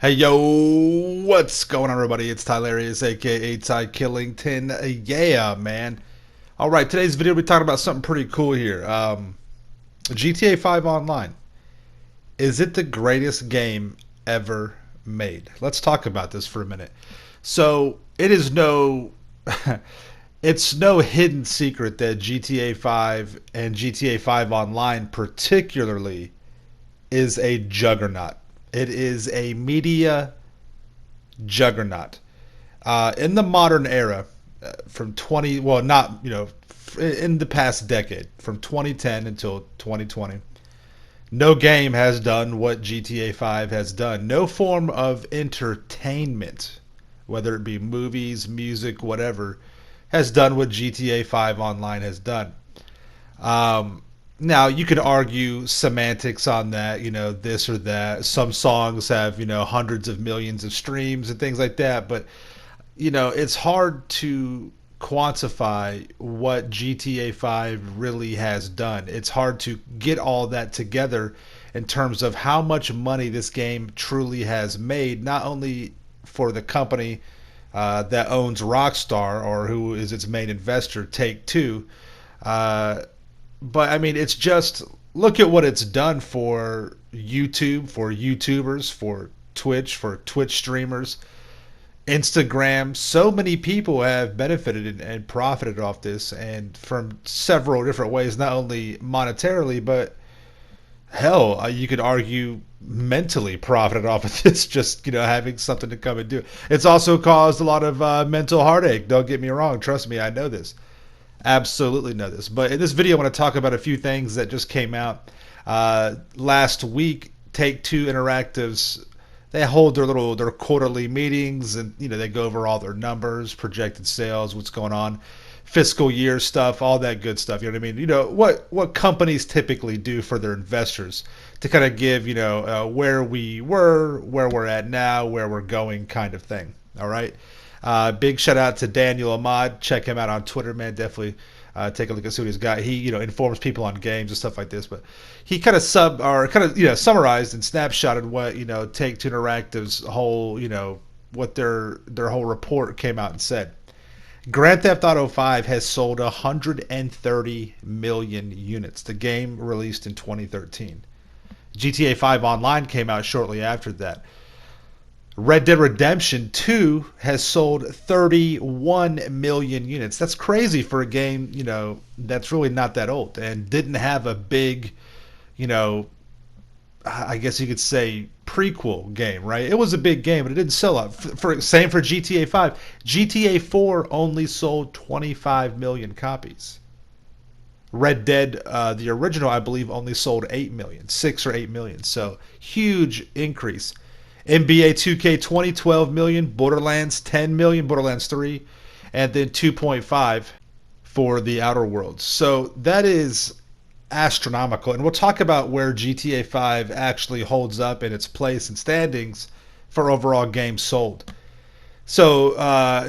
Hey yo, what's going on, everybody? It's Tylarious, aka Ty Killington. Yeah, man. All right, today's video we're talking about something pretty cool here. GTA 5 Online. Is it the greatest game ever made? Let's talk about this for a minute. So it is no, it's no hidden secret that GTA 5 and GTA 5 Online, particularly, is a juggernaut. It is a media juggernaut. In the modern era, from 20, well, not, in the past decade, from 2010 until 2020, no game has done what GTA 5 has done. No form of entertainment, whether it be movies, music, whatever, has done what GTA 5 Online has done. Now, you could argue semantics on that, this or that. Some songs have, hundreds of millions of streams and things like that, but it's hard to quantify what GTA 5 really has done. It's hard to get all that together in terms of how much money this game truly has made, not only for the company that owns Rockstar or who is its main investor, Take Two, uh, but I mean, it's just look at what it's done for YouTube, for YouTubers, for Twitch streamers, Instagram. So many people have benefited and profited off this, and from several different ways, not only monetarily, but hell, you could argue mentally profited off of this, just having something to come and do. It's also caused a lot of mental heartache. Don't get me wrong. Trust me, I know this. Absolutely know this. But in this video, I want to talk about a few things that just came out last week. Take Two Interactives, they hold their quarterly meetings, and they go over all their numbers, projected sales, what's going on, fiscal year stuff, all that good stuff. You know what I mean? What companies typically do for their investors to kind of give where we were, where we're at now, where we're going, kind of thing. All right. Big shout out to Daniel Ahmad. Check him out on Twitter, man. Definitely take a look and see what he's got. He informs people on games and stuff like this. But he kind of summarized and snapshotted what Take Two Interactive's whole what their whole report came out and said. Grand Theft Auto 5 has sold 130 million units. The game released in 2013. GTA 5 Online came out shortly after that. Red Dead Redemption 2 has sold 31 million units. That's crazy for a game, that's really not that old and didn't have a big, you know, I guess you could say prequel game, right? It was a big game, but it didn't sell out. Same for GTA 5. GTA 4 only sold 25 million copies. Red Dead, the original, I believe, only sold 8 million, 6 or 8 million. So huge increase. NBA 2K 20, 12 million, Borderlands 10 million, Borderlands 3, and then 2.5 for the Outer Worlds. So that is astronomical. And we'll talk about where GTA 5 actually holds up in its place and standings for overall games sold. So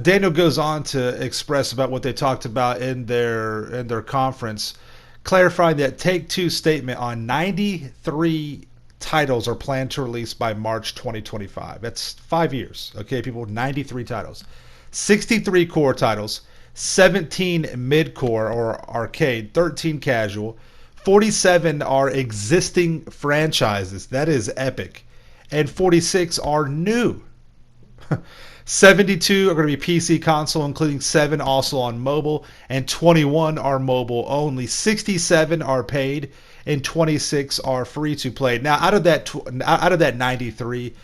Daniel goes on to express about what they talked about in their conference, clarifying that Take Two statement on 93 titles are planned to release by March 2025. That's 5 years. Okay, people, 93 titles, 63 core titles, 17 mid-core or arcade, 13 casual, 47 are existing franchises. That is epic, and 46 are new. 72 are going to be PC console, including 7 also on mobile, and 21 are mobile only. 67 are paid, and 26 are free to play. Now, out of that 93,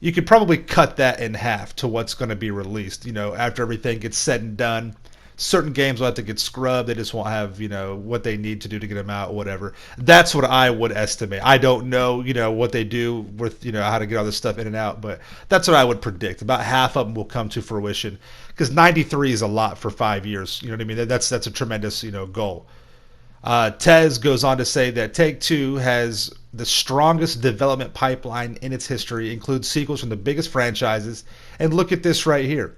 you could probably cut that in half to what's going to be released. After everything gets said and done, certain games will have to get scrubbed. They just won't have what they need to do to get them out, whatever. That's what I would estimate. I don't know what they do with how to get all this stuff in and out, but that's what I would predict. About half of them will come to fruition, because 93 is a lot for 5 years. You know what I mean? That's a tremendous goal. Tez goes on to say that Take Two has the strongest development pipeline in its history, includes sequels from the biggest franchises, and look at this right here.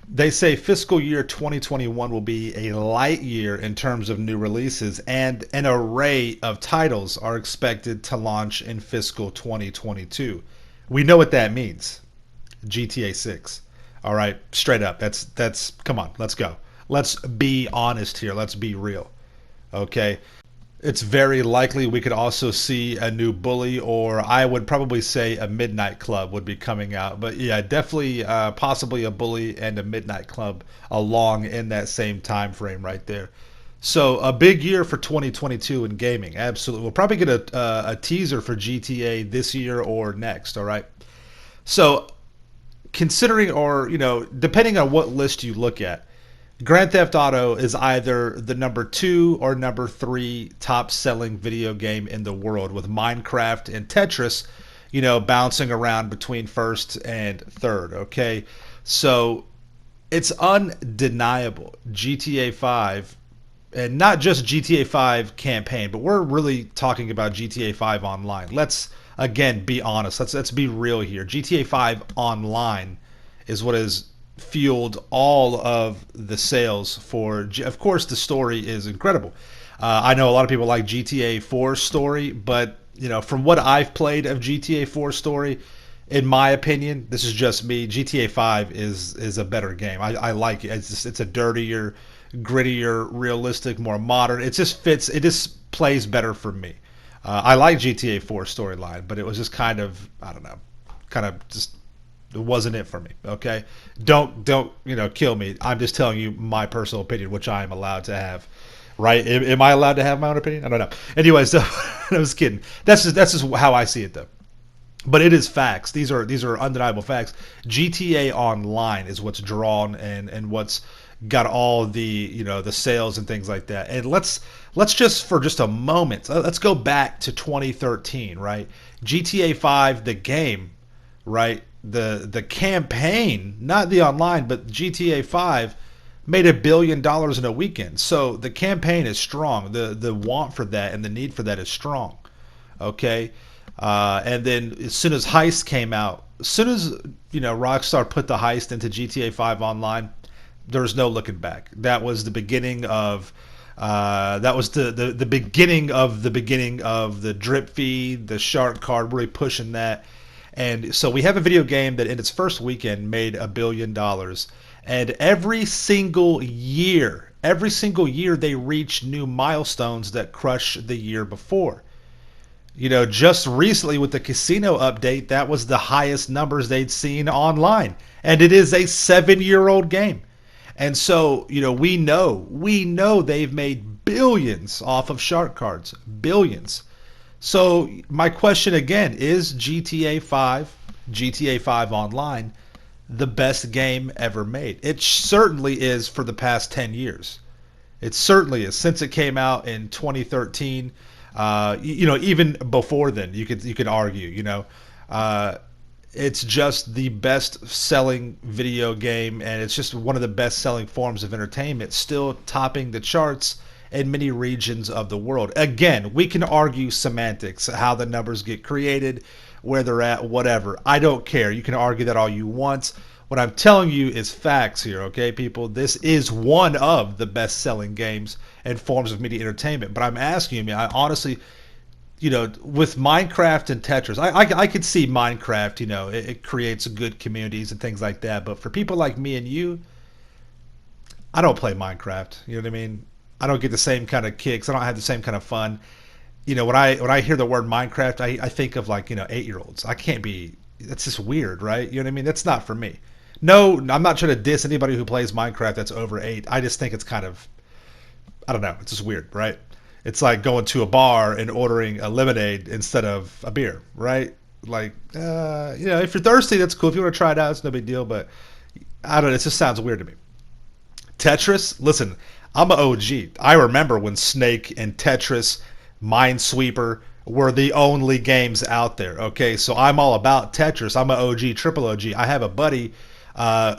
They say fiscal year 2021 will be a light year in terms of new releases, and an array of titles are expected to launch in fiscal 2022. We know what that means. GTA 6. All right, straight up. That's come on, let's go. Let's be honest here. Let's be real. Okay? It's very likely we could also see a new Bully, or I would probably say a Midnight Club would be coming out. But yeah, definitely, possibly a Bully and a Midnight Club along in that same time frame right there. So a big year for 2022 in gaming. Absolutely, we'll probably get a teaser for GTA this year or next. All right. So considering, or depending on what list you look at, Grand Theft Auto is either the number 2 or number 3 top selling video game in the world, with Minecraft and Tetris, bouncing around between first and third. Okay, so it's undeniable. GTA 5, and not just GTA 5 campaign, but we're really talking about GTA 5 online. Let's again be honest. Let's be real here. GTA 5 online is what has fueled all of the sales for. Of course, the story is incredible. I know a lot of people like GTA 4 story, but from what I've played of GTA 4 story, in my opinion, this is just me. GTA 5 is a better game. I like it. It's a dirtier, grittier, realistic, more modern. It just fits. It just plays better for me. I like GTA 4 storyline, but it was just kind of, I don't know, kind of just, it wasn't it for me. Okay, don't kill me. I'm just telling you my personal opinion, which I am allowed to have. Right? Am I allowed to have my own opinion? I don't know. Anyway, so I was kidding. That's just how I see it, though. But it is facts. These are undeniable facts. GTA Online is what's drawn and what's got all the the sales and things like that. And let's just for just a moment, let's go back to 2013, right? GTA 5, the game, right? The campaign, not the online, but GTA 5 made $1 billion in a weekend. So the campaign is strong. The want for that and the need for that is strong. Okay. And then as soon as Heist came out, as soon as Rockstar put the Heist into GTA 5 online, there was no looking back. That was the beginning of the beginning of the beginning of the drip feed, the shark card, really pushing that. And so we have a video game that in its first weekend made $1 billion, and every single year they reach new milestones that crush the year before. Just recently with the casino update, that was the highest numbers they'd seen online. And it is a 7-year-old game. And so, we know they've made billions off of shark cards. Billions. So my question again, is GTA 5 Online, the best game ever made? It certainly is for the past 10 years. It certainly is. Since it came out in 2013, even before then, you could argue, it's just the best selling video game, and it's just one of the best selling forms of entertainment, still topping the charts in many regions of the world. Again, we can argue semantics, how the numbers get created, where they're at, whatever. I don't care. You can argue that all you want. What I'm telling you is facts here, okay, people? This is one of the best-selling games and forms of media entertainment. But I'm asking you, I honestly, with Minecraft and Tetris, I could see Minecraft, it creates good communities and things like that. But for people like me and you, I don't play Minecraft. You know what I mean? I don't get the same kind of kicks. I don't have the same kind of fun. When I hear the word Minecraft, I think of 8-year-olds. I can't be. That's just weird, right? You know what I mean? That's not for me. No, I'm not trying to diss anybody who plays Minecraft that's over 8. I just think it's kind of, I don't know. It's just weird, right? It's like going to a bar and ordering a lemonade instead of a beer, right? If you're thirsty, that's cool. If you want to try it out, it's no big deal. But I don't know. It just sounds weird to me. Tetris, listen, I'm an OG. I remember when Snake and Tetris, Minesweeper were the only games out there. Okay, so I'm all about Tetris. I'm an OG, triple OG. I have a buddy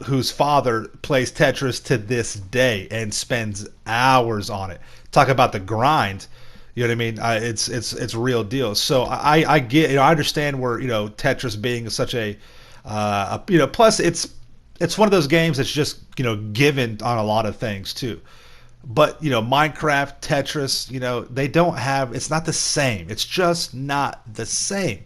whose father plays Tetris to this day and spends hours on it. Talk about the grind. You know what I mean? It's real deal. So I get, I understand where Tetris being such a plus it's one of those games that's just given on a lot of things too. But Minecraft, Tetris, they don't have. It's not the same. It's just not the same.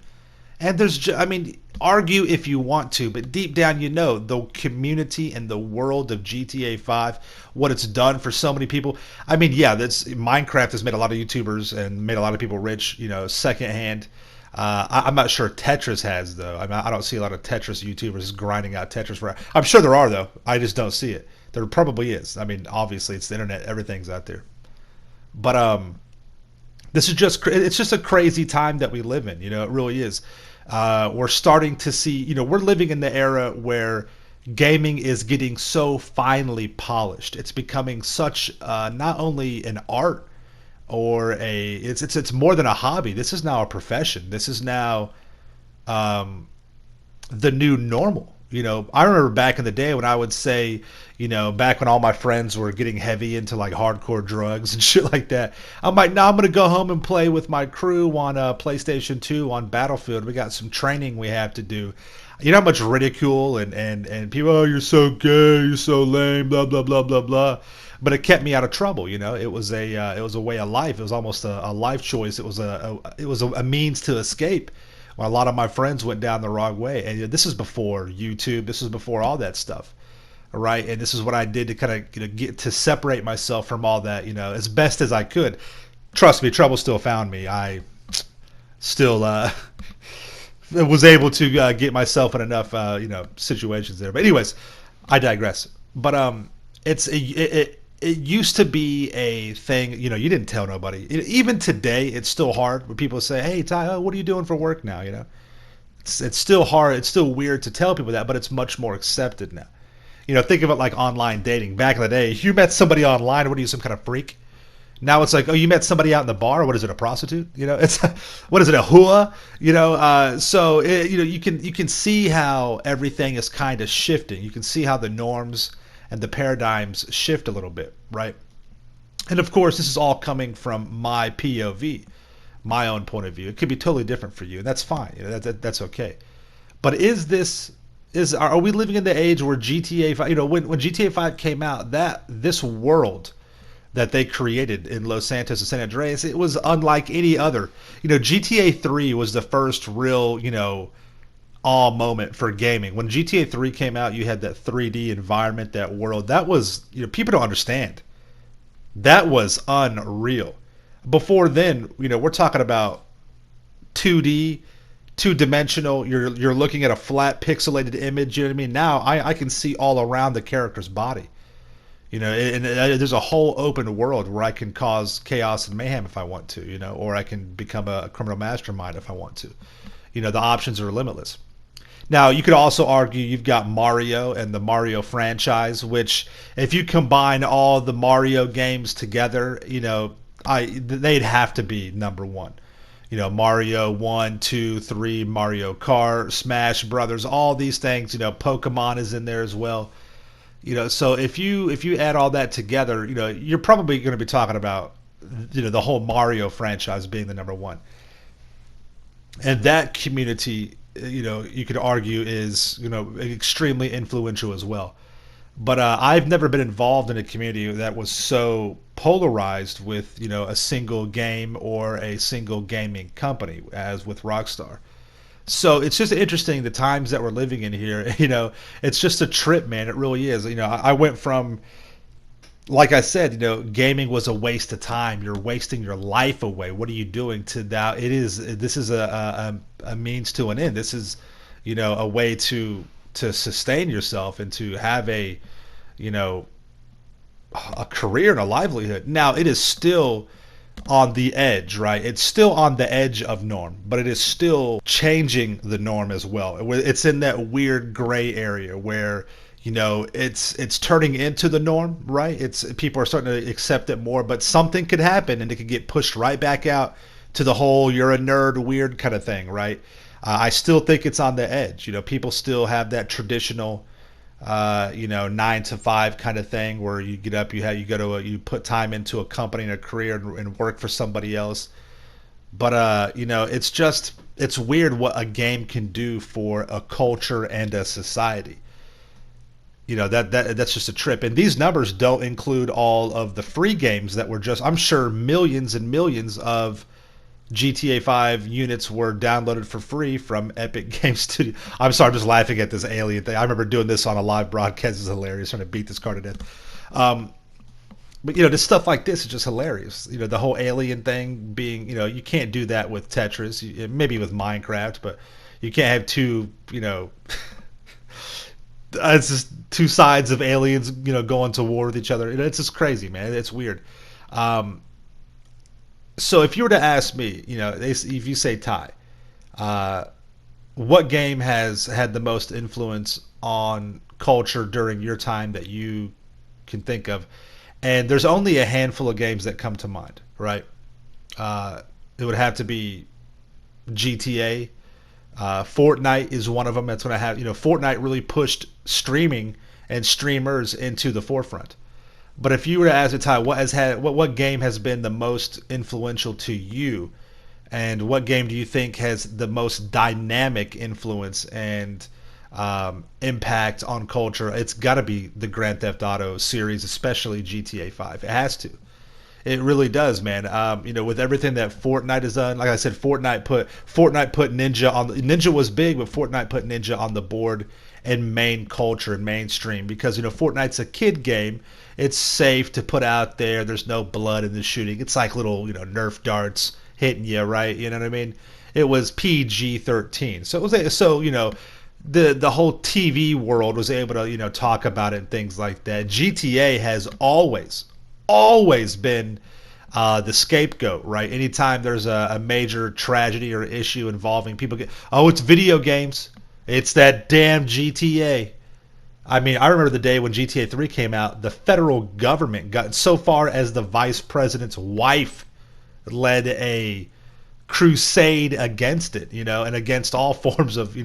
And I mean, argue if you want to, but deep down, the community and the world of GTA 5, what it's done for so many people. I mean, yeah, that's Minecraft has made a lot of YouTubers and made a lot of people rich, secondhand. I'm not sure Tetris has though. I don't see a lot of Tetris YouTubers grinding out Tetris for. I'm sure there are though. I just don't see it. There probably is. I mean, obviously it's the internet. Everything's out there. But this is it's just a crazy time that we live in. It really is. We're starting to see. We're living in the era where gaming is getting so finely polished. It's becoming such not only an art or it's more than a hobby. This is now a profession. This is now the new normal. I remember back in the day when I would say, back when all my friends were getting heavy into like hardcore drugs and shit like that, I'm like, no, I'm going to go home and play with my crew on PlayStation 2 on Battlefield. We got some training we have to do. How much ridicule and people, oh, you're so gay, you're so lame, blah, blah, blah, blah, blah. But it kept me out of trouble. It was a way of life. It was almost a life choice. It was a means to escape. Well, a lot of my friends went down the wrong way, and this is before YouTube. This is before all that stuff, right? And this is what I did to kind of get to separate myself from all that, as best as I could. Trust me, trouble still found me. I still was able to get myself in enough situations there. But anyways, I digress. But it used to be a thing, you didn't tell nobody. Even today, it's still hard when people say, hey, Ty, what are you doing for work now? It's still hard. It's still weird to tell people that, but it's much more accepted now. Think of it like online dating. Back in the day, if you met somebody online, what are you, some kind of freak? Now it's like, oh, you met somebody out in the bar. What is it, a prostitute? It's what is it, a hua? You can see how everything is kind of shifting. You can see how the norms and the paradigms shift a little bit, right? And of course, this is all coming from my POV, my own point of view. It could be totally different for you, and that's fine. That's okay. But are we living in the age where GTA 5? When GTA 5 came out, this world that they created in Los Santos and San Andreas, it was unlike any other. GTA 3 was the first real, awe moment for gaming. When GTA 3 came out, you had that 3D environment, that world. That was, people don't understand. That was unreal. Before then, we're talking about 2D, two-dimensional. You're looking at a flat pixelated image. You know what I mean? Now I can see all around the character's body. And there's a whole open world where I can cause chaos and mayhem if I want to, or I can become a criminal mastermind if I want to. The options are limitless. Now, you could also argue you've got Mario and the Mario franchise, which if you combine all the Mario games together, they'd have to be number one. Mario 1, 2, 3, Mario Kart, Smash Brothers, all these things, Pokemon is in there as well. So if you add all that together, you're probably going to be talking about, the whole Mario franchise being the number one. And that community, you could argue is, extremely influential as well. But I've never been involved in a community that was so polarized with, a single game or a single gaming company as with Rockstar. So it's just interesting the times that we're living in here. It's just a trip, man. It really is. I went from, like I said, gaming was a waste of time. You're wasting your life away. What are you doing? To now, this is a means to an end. This is, a way to sustain yourself and to have a career and a livelihood. Now, it is still on the edge, right? It's still on the edge of norm, but it is still changing the norm as well. It's in that weird gray area where, it's turning into the norm, right? People are starting to accept it more, but something could happen and it could get pushed right back out to the whole you're a nerd weird kind of thing, right? I still think it's on the edge. People still have that traditional 9 to 5 kind of thing where you get up, you put time into a company and a career and work for somebody else. But it's weird what a game can do for a culture and a society. That's just a trip. And these numbers don't include all of the free games that were I'm sure millions and millions of GTA 5 units were downloaded for free from Epic Game Studio. I'm sorry, I'm just laughing at this alien thing. I remember doing this on a live broadcast. It's hilarious, trying to beat this car to death. Um, but just stuff like this is just hilarious. The whole alien thing being, you can't do that with Tetris. Maybe with Minecraft, but you can't have two, it's just two sides of aliens, going to war with each other. It's just crazy, man. It's weird. Um, so if you were to ask me, if you say Ty, uh, what game has had the most influence on culture during your time that you can think of? And there's only a handful of games that come to mind, right? It would have to be GTA. Fortnite is one of them. That's when I have, Fortnite really pushed streaming and streamers into the forefront. But if you were to ask a Ty, what game has been the most influential to you, and what game do you think has the most dynamic influence and impact on culture? It's got to be the Grand Theft Auto series, especially GTA 5. It has to. It really does, man. With everything that Fortnite has done, like I said, Fortnite put Ninja on. Ninja was big, but Fortnite put Ninja on the board and main culture and mainstream because Fortnite's a kid game. It's safe to put out there. There's no blood in the shooting. It's like little Nerf darts hitting you, right? You know what I mean? It was PG-13, so it was the whole TV world was able to talk about it and things like that. GTA has always been the scapegoat, right? Anytime there's a major tragedy or issue involving people, it's video games. It's that damn GTA. I mean, I remember the day when GTA 3 came out, the federal government got so far as the vice president's wife led a crusade against it, and against all forms of,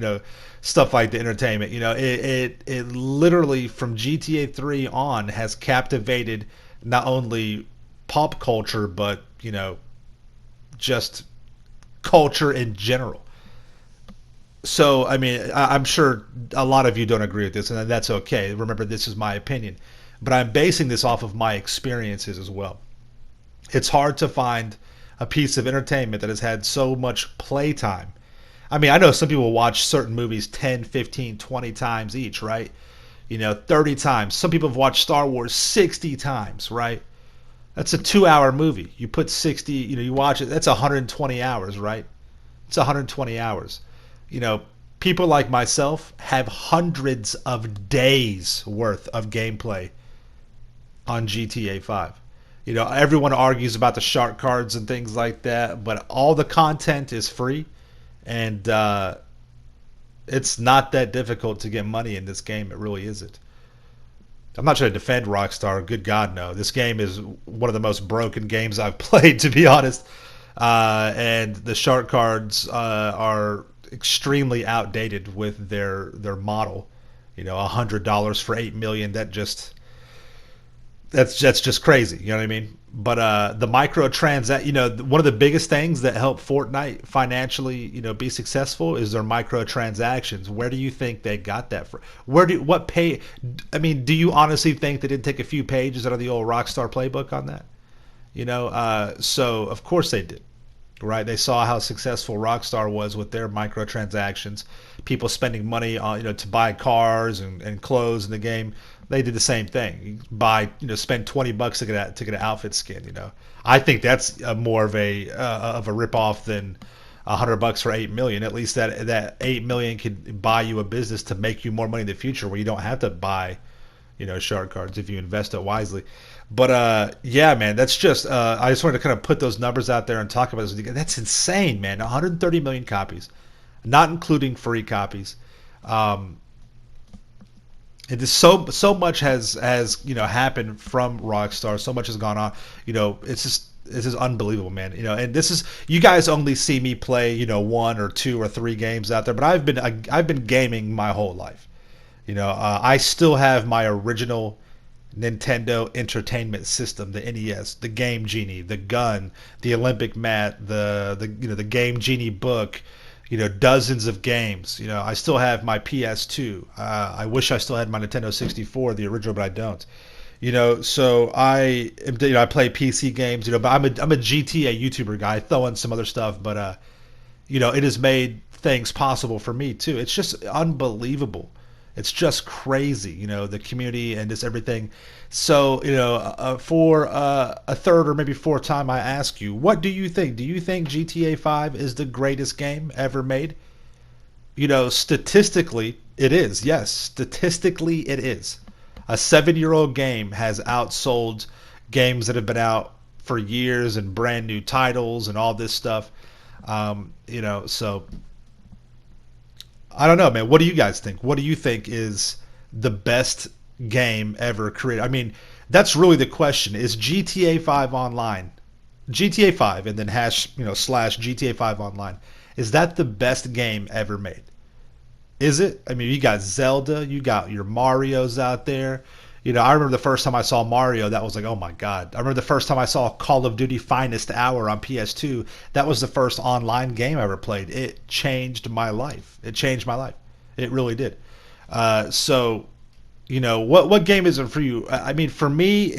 stuff like the entertainment. It literally from GTA 3 on has captivated not only pop culture, but, just culture in general. So, I mean, I'm sure a lot of you don't agree with this, and that's okay. Remember, this is my opinion. But I'm basing this off of my experiences as well. It's hard to find a piece of entertainment that has had so much playtime. I mean, I know some people watch certain movies 10, 15, 20 times each, right? 30 times. Some people have watched Star Wars 60 times, right? That's a 2-hour movie. You put 60, you watch it, that's 120 hours, right? It's 120 hours. People like myself have hundreds of days worth of gameplay on GTA 5. Everyone argues about the shark cards and things like that, but all the content is free, and it's not that difficult to get money in this game. It really isn't. I'm not trying to defend Rockstar. Good God, no. This game is one of the most broken games I've played, to be honest. And the shark cards are extremely outdated with their model. $100 for 8 million. That's just crazy. You know what I mean? But the one of the biggest things that help Fortnite financially, be successful is their microtransactions. Where do you think they got that from? I mean, do you honestly think they didn't take a few pages out of the old Rockstar playbook on that? So of course they did. Right? They saw how successful Rockstar was with their microtransactions, people spending money on, to buy cars and clothes in the game. They did the same thing. You spend $20 to get an outfit skin. I think that's more of a ripoff than $100 for 8 million. At least that 8 million could buy you a business to make you more money in the future, where you don't have to buy, shark cards if you invest it wisely. But yeah, man, that's just I just wanted to kind of put those numbers out there and talk about this. That's insane, man. 130 million copies, not including free copies. It is so much has happened from Rockstar. So much has gone on. This is unbelievable, man. And this is, you guys only see me play 1 or 2 or 3 games out there, but I've been gaming my whole life. I still have my original Nintendo Entertainment System, the NES, the Game Genie, the gun, the Olympic mat, the Game Genie book, dozens of games. I still have my PS2. I wish I still had my Nintendo 64, the original, but I don't. So I play PC games, but I'm a GTA YouTuber guy. I throw in some other stuff, but it has made things possible for me too. It's just unbelievable. It's just crazy, the community and just everything. So, for a third or maybe fourth time, I ask you, what do you think? Do you think GTA 5 is the greatest game ever made? Statistically, it is. Yes, statistically, it is. A 7-year-old game has outsold games that have been out for years and brand new titles and all this stuff. So I don't know, man. What do you guys think? What do you think is the best game ever created? I mean, that's really the question. Is GTA 5 Online, GTA 5, and then hash, slash GTA 5 Online, is that the best game ever made? Is it? I mean, you got Zelda, you got your Mario's out there. I remember the first time I saw Mario, that was like, oh my God. I remember the first time I saw Call of Duty Finest Hour on PS2. That was the first online game I ever played. It changed my life. It changed my life. It really did. So, what game is it for you? I mean, for me,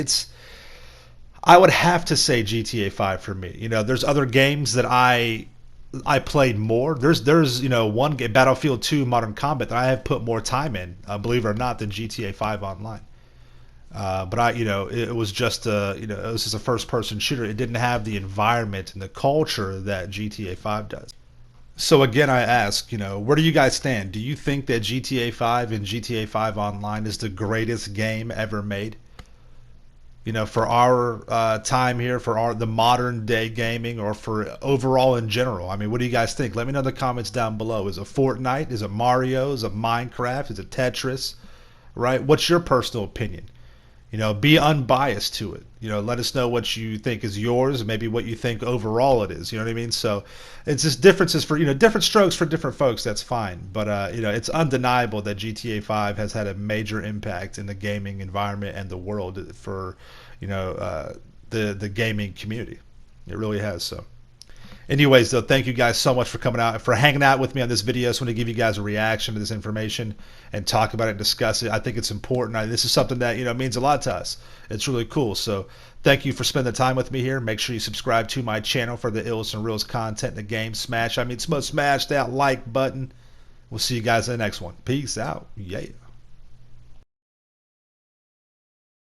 I would have to say GTA 5 for me. There's other games that I played more. There's one game, Battlefield 2 Modern Combat, that I have put more time in, believe it or not, than GTA 5 Online. But it was just it was just a first-person shooter. It didn't have the environment and the culture that GTA 5 does. So again, I ask, where do you guys stand? Do you think that GTA 5 and GTA 5 Online is the greatest game ever made? For our time here, for the modern day gaming, or for overall in general. I mean, what do you guys think? Let me know in the comments down below. Is it Fortnite? Is it Mario? Is it Minecraft? Is it Tetris? Right? What's your personal opinion? Be unbiased to it. Let us know what you think is yours, maybe what you think overall it is. You know what I mean? So it's just differences for, different strokes for different folks. That's fine. But, it's undeniable that GTA 5 has had a major impact in the gaming environment and the world for, the gaming community. It really has. So. Anyways, though, thank you guys so much for coming out and for hanging out with me on this video. I just want to give you guys a reaction to this information and talk about it and discuss it. I think it's important. This is something that means a lot to us. It's really cool. So thank you for spending the time with me here. Make sure you subscribe to my channel for the illest and realest content in the game. Smash that like button. We'll see you guys in the next one. Peace out. Yeah.